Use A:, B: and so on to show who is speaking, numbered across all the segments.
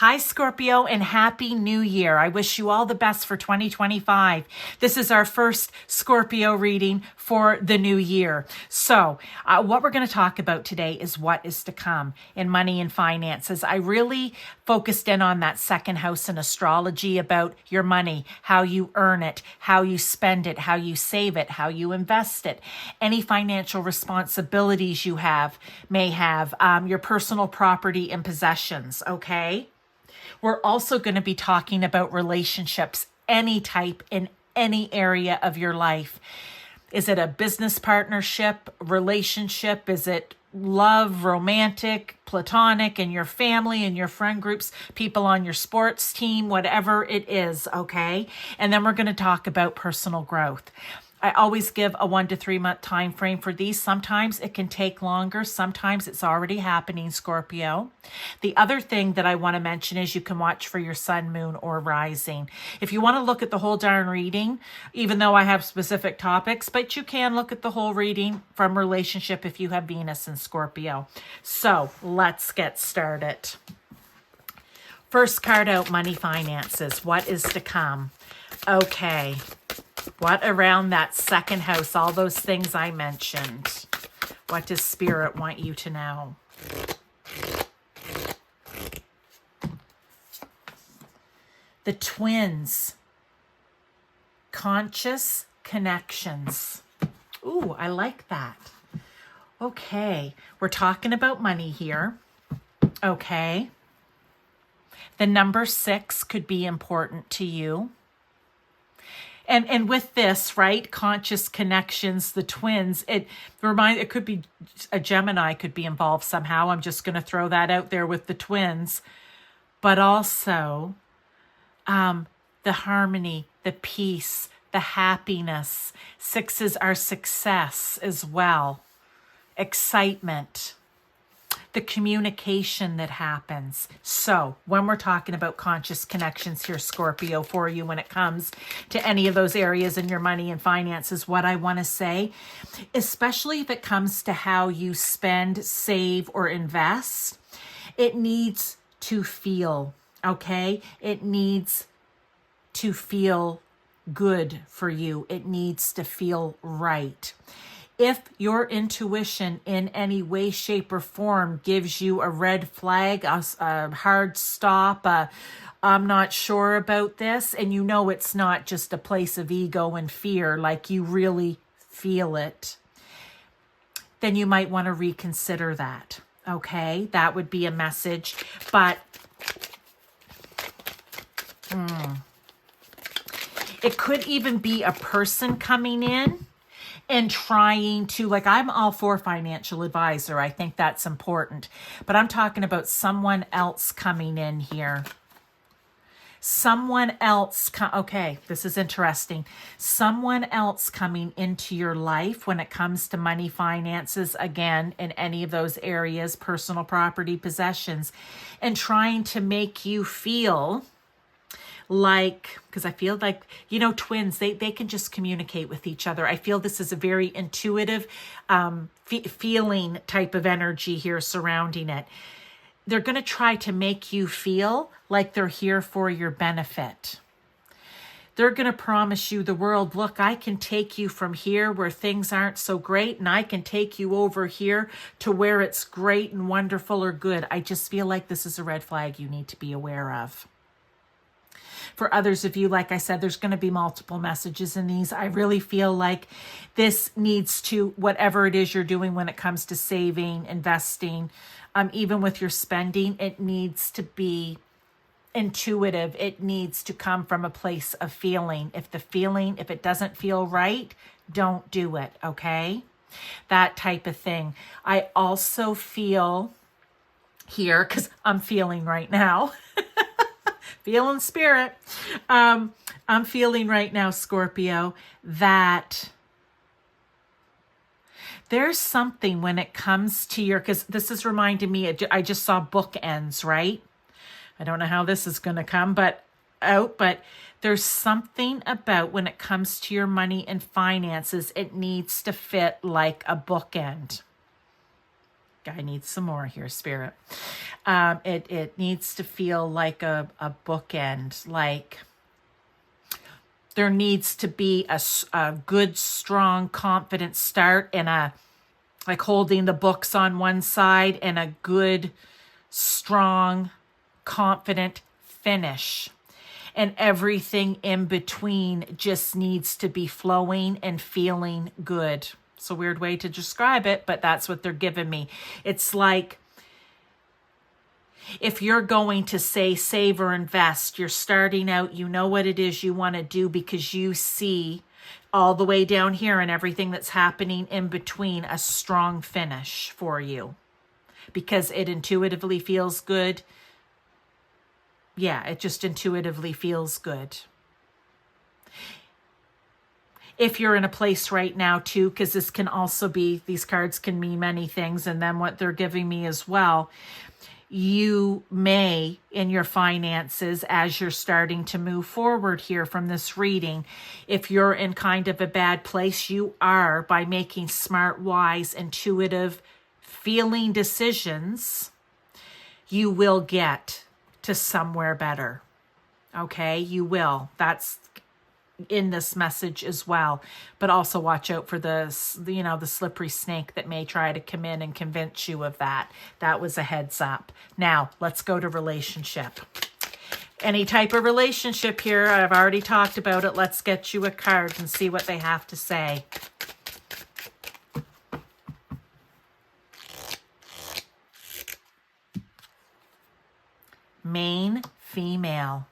A: Hi, Scorpio, and Happy New Year. I wish you all the best for 2025. This is our first Scorpio reading for the new year. So, what we're going to talk about today is what is to come in money and finances. I really focused in on that second house in astrology about your money, how you earn it, how you spend it, how you save it, how you invest it, any financial responsibilities you may have, your personal property and possessions, okay? We're also going to be talking about relationships, any type in any area of your life. Is it a business partnership, relationship? Is it love, romantic, platonic, in your family, in your friend groups, people on your sports team, whatever it is, okay? And then we're going to talk about personal growth. I always give a 1 to 3 month time frame for these. Sometimes it can take longer. Sometimes it's already happening, Scorpio. The other thing that I want to mention is you can watch for your sun, moon, or rising. If you want to look at the whole darn reading, even though I have specific topics, but you can look at the whole reading from relationship if you have Venus in Scorpio. So let's get started. First card out, money, finances. What is to come? Okay. What around that second house, all those things I mentioned? What does Spirit want you to know? The twins. Conscious connections. Ooh, I like that. Okay, we're talking about money here. Okay. The number 6 could be important to you. And with this, right, conscious connections, the twins, it could be a Gemini could be involved somehow. I'm just going to throw that out there with the twins. But also the harmony, the peace, the happiness. 6s are success as well. Excitement. The communication that happens. So when we're talking about conscious connections here, Scorpio, for you when it comes to any of those areas in your money and finances, what I want to say, especially if it comes to how you spend, save, or invest, it needs to feel, okay? It needs to feel good for you. It needs to feel right. If your intuition in any way, shape, or form gives you a red flag, a hard stop, I'm not sure about this, and you know it's not just a place of ego and fear, like you really feel it, then you might want to reconsider that, okay? That would be a message, but it could even be a person coming in and trying to, like, I'm all for financial advisor. I think that's important. But I'm talking about someone else coming in here. Someone else, okay, this is interesting. Someone else coming into your life when it comes to money, finances, again, in any of those areas, personal property, possessions, and trying to make you feel like, because I feel like, you know, twins, they can just communicate with each other. I feel this is a very intuitive feeling type of energy here surrounding it. They're going to try to make you feel like they're here for your benefit. They're going to promise you the world. Look, I can take you from here where things aren't so great, and I can take you over here to where it's great and wonderful or good. I just feel like this is a red flag you need to be aware of. For others of you, like I said, there's going to be multiple messages in these. I really feel like this needs to, whatever it is you're doing when it comes to saving, investing, even with your spending, it needs to be intuitive. It needs to come from a place of feeling. If it doesn't feel right, don't do it, okay? That type of thing. I also feel here, because I'm feeling right now, feeling spirit. I'm feeling right now, Scorpio, that there's something when it comes to your, because this is reminding me, I just saw bookends, right? I don't know how this is going to come but there's something about when it comes to your money and finances, it needs to fit like a bookend. I need some more here, Spirit. It needs to feel like a bookend, like there needs to be a good, strong, confident start and like holding the books on one side and a good, strong, confident finish. And everything in between just needs to be flowing and feeling good. It's a weird way to describe it, but that's what they're giving me. It's like if you're going to say save or invest, you're starting out, you know what it is you want to do because you see all the way down here and everything that's happening in between a strong finish for you because it intuitively feels good. Yeah, it just intuitively feels good. If you're in a place right now too, because this can also be, these cards can mean many things, and then what they're giving me as well, you may, in your finances, as you're starting to move forward here from this reading, if you're in kind of a bad place, you are, by making smart, wise, intuitive, feeling decisions, you will get to somewhere better. Okay, you will. That's in this message as well. But also watch out for the slippery snake that may try to come in and convince you of that. That was a heads up. Now, let's go to relationship. Any type of relationship here, I've already talked about it. Let's get you a card and see what they have to say. Main female.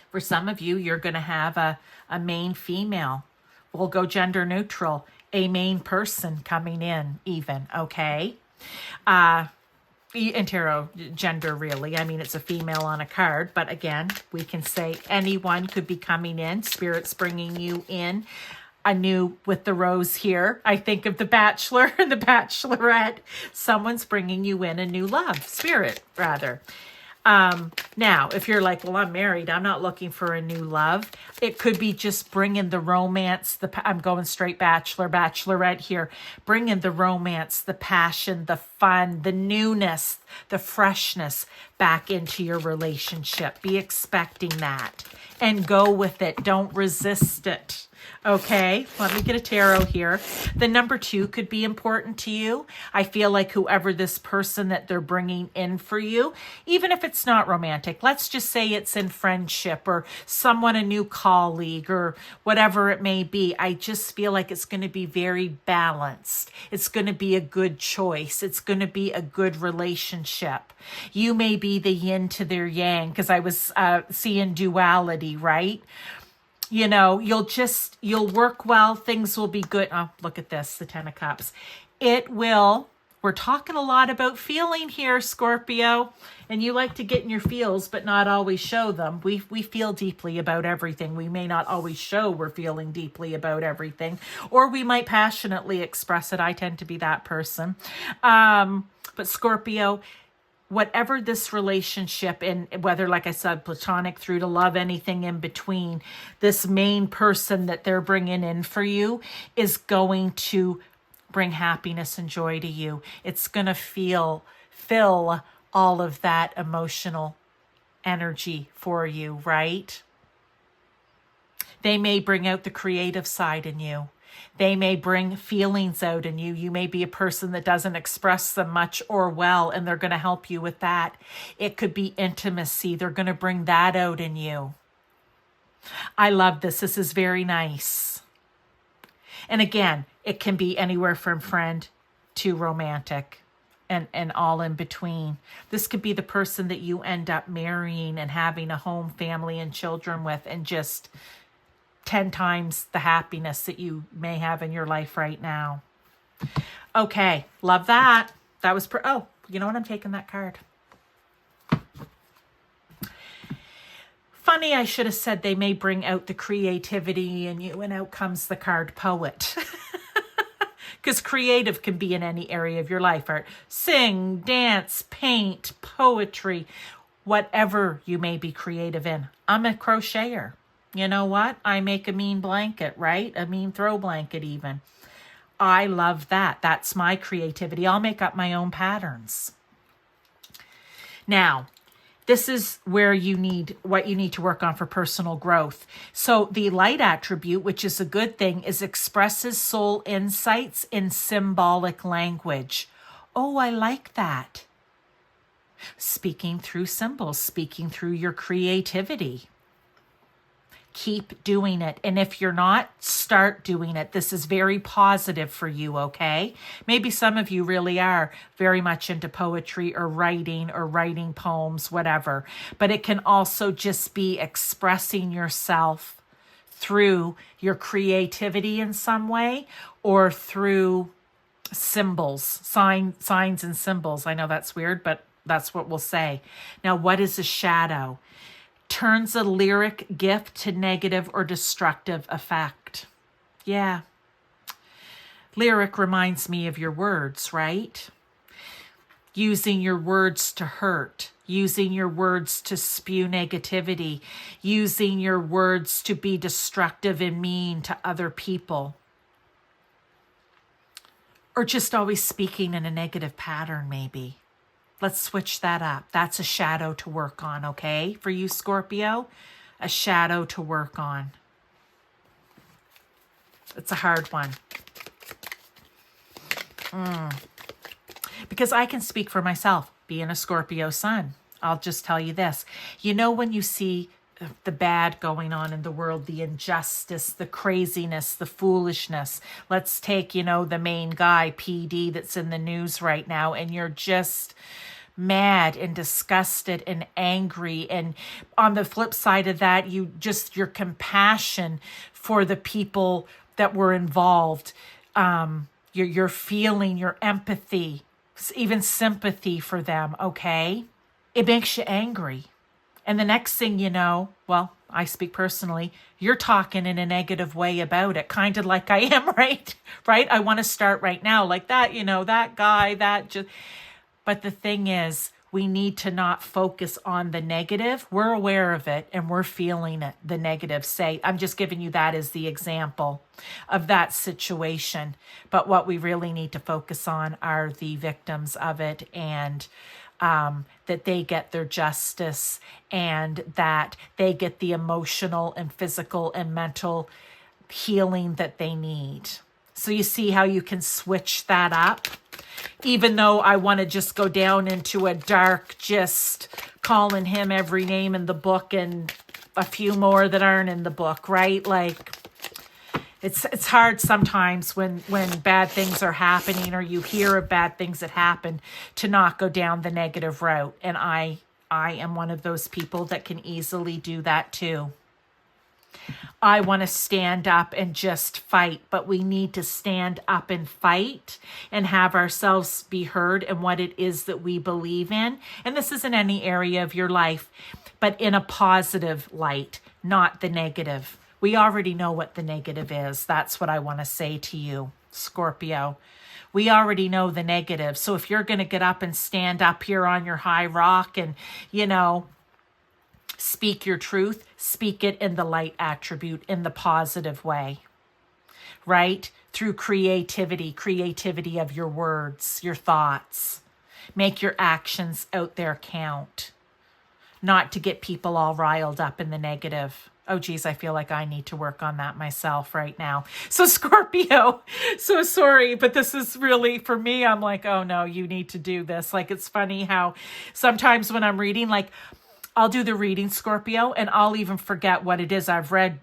A: For some of you, you're going to have a main female. We'll go gender neutral. A main person coming in even, okay? In tarot, gender really. I mean, it's a female on a card. But again, we can say anyone could be coming in. Spirit's bringing you in. Anew with the rose here. I think of the Bachelor and the Bachelorette. Someone's bringing you in a new love. Spirit, rather. Now, if you're like, well, I'm married, I'm not looking for a new love. It could be just bringing the romance, I'm going straight Bachelor, Bachelorette here. Bringing the romance, the passion, the fun, the newness, the freshness back into your relationship. Be expecting that and go with it. Don't resist it. Okay, let me get a tarot here. The number 2 could be important to you. I feel like whoever this person that they're bringing in for you, even if it's not romantic, let's just say it's in friendship or someone, a new colleague or whatever it may be. I just feel like it's going to be very balanced. It's going to be a good choice. It's going to be a good relationship. You may be the yin to their yang because I was seeing duality, right? You know, you'll work well. Things will be good. Oh, look at this, the 10 of Cups. We're talking a lot about feeling here, Scorpio. And you like to get in your feels, but not always show them. We feel deeply about everything. We may not always show we're feeling deeply about everything. Or we might passionately express it. I tend to be that person. But Scorpio, whatever this relationship, and whether, like I said, platonic through to love, anything in between, this main person that they're bringing in for you is going to bring happiness and joy to you. It's going to fill all of that emotional energy for you, right? They may bring out the creative side in you. They may bring feelings out in you. You may be a person that doesn't express them much or well, and they're going to help you with that. It could be intimacy. They're going to bring that out in you. I love this. This is very nice. And again, it can be anywhere from friend to romantic and all in between. This could be the person that you end up marrying and having a home, family, and children with, and just 10 times the happiness that you may have in your life right now. Okay, love that. That was, oh, you know what? I'm taking that card. Funny, I should have said they may bring out the creativity in you, and out comes the card Poet. Because creative can be in any area of your life. Art, sing, dance, paint, poetry, whatever you may be creative in. I'm a crocheter. You know what? I make a mean blanket, right? A mean throw blanket even. I love that. That's my creativity. I'll make up my own patterns. Now, this is where what you need to work on for personal growth. So the light attribute, which is a good thing, is expresses soul insights in symbolic language. Oh, I like that. Speaking through symbols, speaking through your creativity. Keep doing it. And if you're not, start doing it. This is very positive for you, okay? Maybe some of you really are very much into poetry or writing poems, whatever. But it can also just be expressing yourself through your creativity in some way, or through symbols, signs and symbols. I know that's weird, but that's what we'll say. Now, what is a shadow? Turns a lyric gift to negative or destructive effect. Yeah. Lyric reminds me of your words, right? Using your words to hurt, using your words to spew negativity, using your words to be destructive and mean to other people. Or just always speaking in a negative pattern, maybe. Let's switch that up. That's a shadow to work on, okay? For you, Scorpio, a shadow to work on. It's a hard one. Because I can speak for myself, being a Scorpio sun. I'll just tell you this. You know, when you see the bad going on in the world, the injustice, the craziness, the foolishness. Let's take, the main guy, PD, that's in the news right now, and you're just mad and disgusted and angry. And on the flip side of that, your compassion for the people that were involved, your feeling, your empathy, even sympathy for them, okay? It makes you angry. And the next thing you know, well, I speak personally, you're talking in a negative way about it, kind of like I am, right? Right? I want to start right now like that, that guy, But the thing is, we need to not focus on the negative. We're aware of it and we're feeling it, the negative. I'm just giving you that as the example of that situation. But what we really need to focus on are the victims of it, and that they get their justice, and that they get the emotional and physical and mental healing that they need. So you see how you can switch that up? Even though I want to just go down into a dark, just calling him every name in the book and a few more that aren't in the book, right? Like, it's hard sometimes when bad things are happening, or you hear of bad things that happen, to not go down the negative route. And I am one of those people that can easily do that too. I want to stand up and just fight, but we need to stand up and fight and have ourselves be heard in what it is that we believe in. And this isn't any area of your life, but in a positive light, not the negative. We already know what the negative is. That's what I want to say to you, Scorpio. We already know the negative. So if you're going to get up and stand up here on your high rock and, speak your truth, speak it in the light attribute, in the positive way, right? Through creativity of your words, your thoughts. Make your actions out there count, not to get people all riled up in the negative. Oh, geez, I feel like I need to work on that myself right now. So Scorpio, so sorry, but this is really, for me, I'm like, oh no, you need to do this. Like, it's funny how sometimes when I'm reading, like, I'll do the reading, Scorpio, and I'll even forget what it is I've read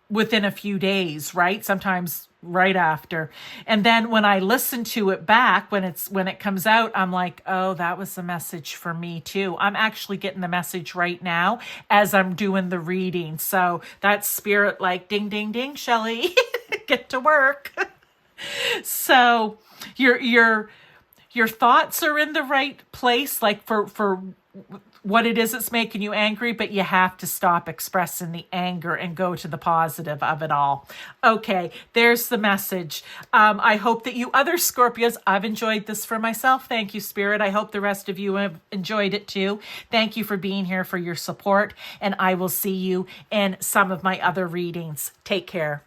A: within a few days, right? Sometimes right after. And then when I listen to it back, when it comes out, I'm like, oh, that was the message for me too. I'm actually getting the message right now as I'm doing the reading. So that's spirit, like, ding, ding, ding, Shelley, get to work. So your thoughts are in the right place, like for what it is that's making you angry, but you have to stop expressing the anger and go to the positive of it all. Okay, there's the message. I hope that you other Scorpios, I've enjoyed this for myself. Thank you, Spirit. I hope the rest of you have enjoyed it too. Thank you for being here, for your support, and I will see you in some of my other readings. Take care.